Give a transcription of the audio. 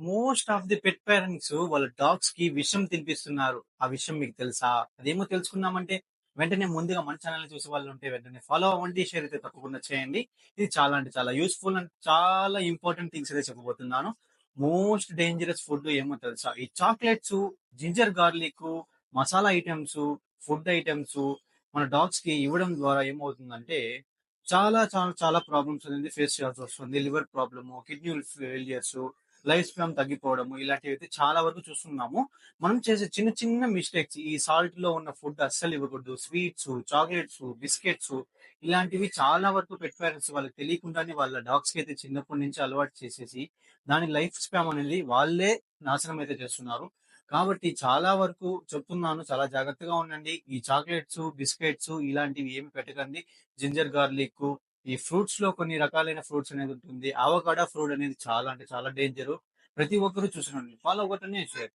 Most of the pet parents వాళ్ళ dogs కి విషం తినిపిస్తున్నారు. ఆ విషయం మీకు తెలుసా? అదేమో తెలుసుకుందామంటే వెంటనే ముందుగా మన ఛానెల్‌ని చూసే వాళ్ళు ఉంటే వెంటనే ఫాలో అవ్వండి. షేర్ అయితే తప్పకుండా చేయండి. ఇది చాలా అంటే చాలా యూజ్‌ఫుల్ అండ్ చాలా ఇంపార్టెంట్ థింగ్స్ అయితే చెప్పబోతున్నాను. మోస్ట్ డేంజరస్ ఫుడ్ ఏమో తెలుసా? ఈ chocolates, ginger garlic, masala items, food items మన డాగ్స్‌కి ఇవ్వడం ద్వారా ఏమవుతుందంటే చాలా చాలా చాలా ప్రాబ్లమ్స్ అనేది ఫేస్ చేయాల్సొస్తుంది. Liver problem, kidney failures, life span తగ్గిపోవడము ఇలాంటివైతే చాలా వరకు చూస్తున్నాము. మనం చేసే చిన్న చిన్న మిస్టేక్స్ ఈ సాల్ట్‌లో ఉన్న ఫుడ్ అస్సలు ఇవ్వకూడదు. స్వీట్సు, చాక్లెట్సు, బిస్కెట్సు ఇలాంటివి చాలా వరకు పెట్ పేరెంట్స్ వాళ్ళకి తెలియకుండానే వాళ్ళ డాగ్స్‌కైతే చిన్నప్పటి నుంచి అలవాటు చేసేసి, దాని లైఫ్ స్పాన్ అనేది వాళ్ళే నాశనం అయితే చేస్తున్నారు. కాబట్టి చాలా వరకు చెప్తున్నాను చాలా జాగ్రత్తగా ఉండండి. ఈ చాక్లెట్సు, బిస్కెట్సు ఇలాంటివి ఏమి పెట్టకండి. జింజర్ గార్లిక్కు ఈ ఫ్రూట్స్‌లో కొన్ని రకాలైన ఫ్రూట్స్ అనేది ఉంటుంది. అవకాడో ఫ్రూట్ అనేది చాలా అంటే చాలా డేంజరు. ప్రతి ఒక్కరు చూసునండి. Follow అవ్వకనే share.